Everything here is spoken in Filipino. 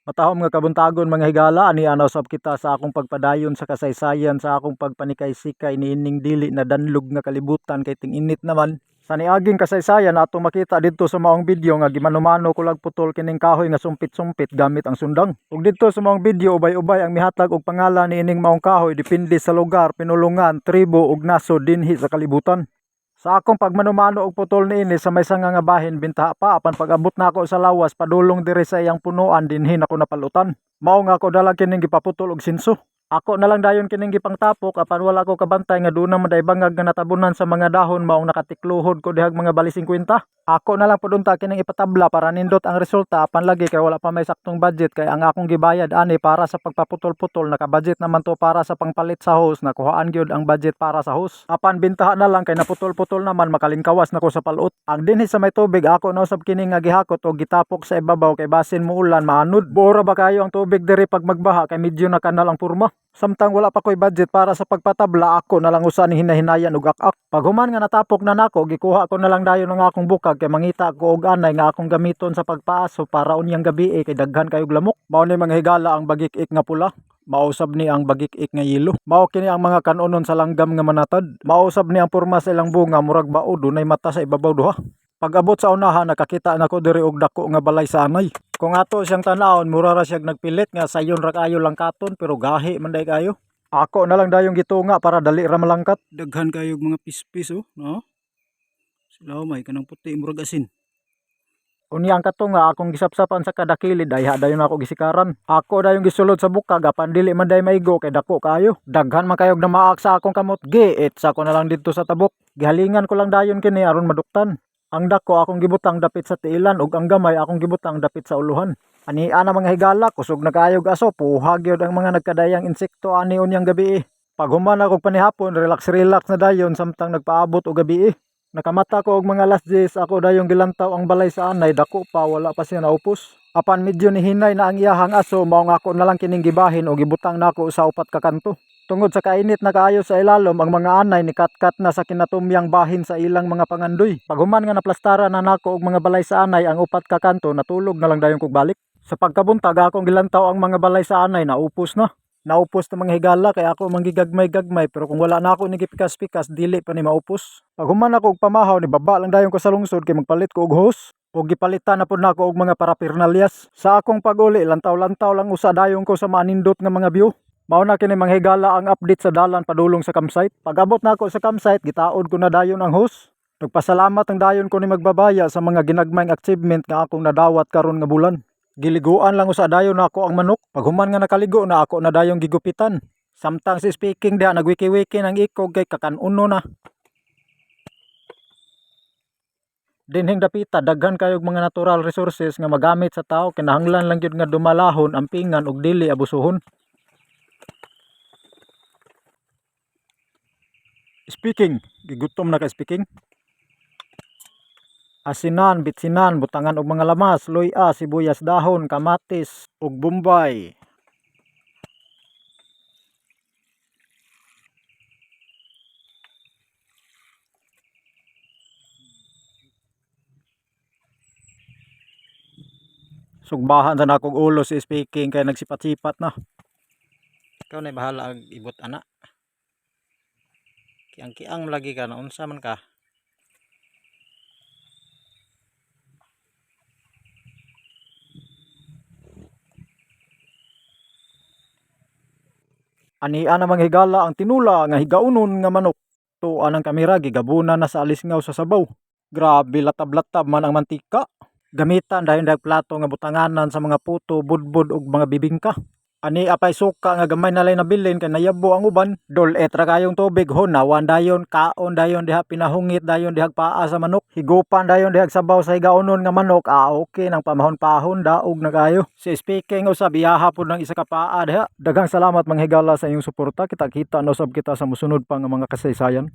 Matahom nga kabuntagon mga higala, ani anaw sab kita sa akong pagpadayon sa kasaysayan, sa akong pagpanikay-sikay niining dili na danlog nga kalibutan kay ting-init naman. Sa niaging kasaysayan atong makita didto sa maong video nga gimanumano kulag putol kining kahoy nga sumpit-sumpit gamit ang sundang. Ug didto sa maong video ubay-ubay ang mihatag og pangalan niining maong kahoy depende sa lugar, pinulungan, tribo ug nasod dinhi sa kalibutan. Sa akong pagmanumano og putol niini sa may sanga nga bahin bintaha pa apan pag-abot nako sa lawas padulong diri sa iyang punuan dinhi nako napalutan. Mao nga ako dala kining gipaputol og sinso. Ako na lang dayon kining gipangtapok apan wala ko kabantay nga duna man day bangag nga natabunan sa mga dahon maong nakatikluhod ko dihag mga bali 50. Ako na lang pud unta kining ipatabla para nindot ang resulta apan lagi kay wala pa may saktong budget kay ang akong gibayad ani para sa pagpaputol-putol naka-budget naman to para sa pangpalit sa hose nakuhaan gyud ang budget para sa hose. Apan bintaha na lang kay naputol-putol naman makalingkawas nako sa palot. Ang dinhi sa may tubig ako na usab kining nga gihakot og gitapok sa ibabaw kay basin muulan maanod. Buora ba kayo ang tubig diri pag magbaha kay medyo na kanal ang porma. Samtang wala pa ko'y budget para sa pagpatabla ako na lang usa ni hinahinayan og ak-ak. Pag human nga natapok na nako gikuha ko na lang dayon ang akong bukag kay mangita ko og anay nga akong gamiton sa pagpaaso para unyang gabi kay daghan kayog lamok. Mao ni mga higala ang bagik-ik nga pula. Mausab ni ang bagik-ik nga yelo. Mao kini ang mga kanunon sa langgam nga manatad. Mausab ni ang porma sa ilang bunga murag bao dunay mata sa ibabaw duha. Pag-abot sa unahan nakakita nako diri og dako nga balay sa anay. Kung ato siyang tanawon mura ra siyang nagpilit nga sayon ra kayo lang katon pero gahi man day kayo. Ako na lang dayong gitunga para dali ra malangkat. Daghan kayo mga pispis oh, no? Sila may kanang puti murag asin. Unya ang katunga akong gisapsapan sa kadakilid ay dayon ako gisikaran. Ako dayong gisulod sa bukag apan dili man day maigo kay dako kayo. Daghan man kayog namaak sa akong kamot giit sa ko na lang didto sa tabok. Gihalingan ko lang dayon kini aron maduktan. Ang dako akong gibutang dapit sa tiilan ug ang gamay akong gibutang dapit sa uluhan. Ani ana mga higala kusog na kayog aso puhag gyud ang mga nagkadayang insekto ani unyang gabi. Pag human ako panihapon relax na dayon samtang nagpaabot og gabi. Nakamata ko og mga alas 10 ako dayong gilantaw ang balay sa anay dako pa wala pa siya naupos. Apan medyo ni hinay na ang iyahang aso mao nga ako na lang kining gibahin o gibutang nako sa upat ka kanto. Tungod sa kainit na kaayo sa ilalom ang mga anay ni katkat na sa kinatumyang bahin sa ilang mga pangandoy. Pag human nga naplastara na nako og mga balay sa anay ang upat ka kanto natulog na lang dayon kog balik. Sa pagkabuntag akong gilantaw ang mga balay sa anay naupos na. Naupos na mga higala kay ako manggigagmay-gagmay pero kung wala na ako ni gipikas-pikas dili pa ni maupos. Pag human ako og pamahaw ni baba lang dayon ko sa lungsod kay magpalit ko og hose. O gipalitan na pud nako og mga parapernalyas. Sa akong pag-uli lantaw-lantaw lang usa dayon ko sa manindot nga mga view. Mao na kini mga higala ang update sa dalan padulong sa campsite. Pag-abot nako sa campsite gitaod ko na dayon ang hose. Nagpasalamat ang dayon ko ni magbabaya sa mga ginagmayng achievement nga akong nadawat karon nga bulan. Giliguan lang usa dayon nako ang manok. Pag human nga nakaligo na ako na dayong gigupitan. Samtang si speaking diha nagwiki-wiki ng ikog kay kakanuno na. Dinhing dapita daghan kayog mga natural resources nga magamit sa tao kinahanglan lang gyud nga dumalahon ampingan ug dili abusuhon. Speaking, gigutom na ka speaking. Asinan, bitsinan, butangan og mga lamas, luya, sibuyas dahon, kamatis ug bombay. Sugbahan sa nakog ulo si speaking kay nagsipat-sipat na. Ikaw na bahala ag ibot ana. Kiang-kiang lagi ka na unsa man ka. Ania namang higala ang tinula nga higaunon nga manok. Tuan ang kamera gigabuna na sa alisngaw sa sabaw. Grabe latab-latab man ang mantika. Gamitan dahil plato nga butanganan sa mga puto, budbud ug mga bibingka. Ani apay suka nga gamay na lay nabilin kay nayabo ang uban. Dol etra kayong tubig hunawan dayon kaon dayon diha pinahungit dayon dihag paa sa manok. Higupan dayon dihag sabaw sa higaunon nga manok. Okay nang pamahon-pahon daog na kayo. Si speaking usab iyaha pud ng isa ka paa diha. Daghang salamat mga higala sa inyong suporta. Kita-kita na usab kita sa mosunod pa nga mga kasaysayan.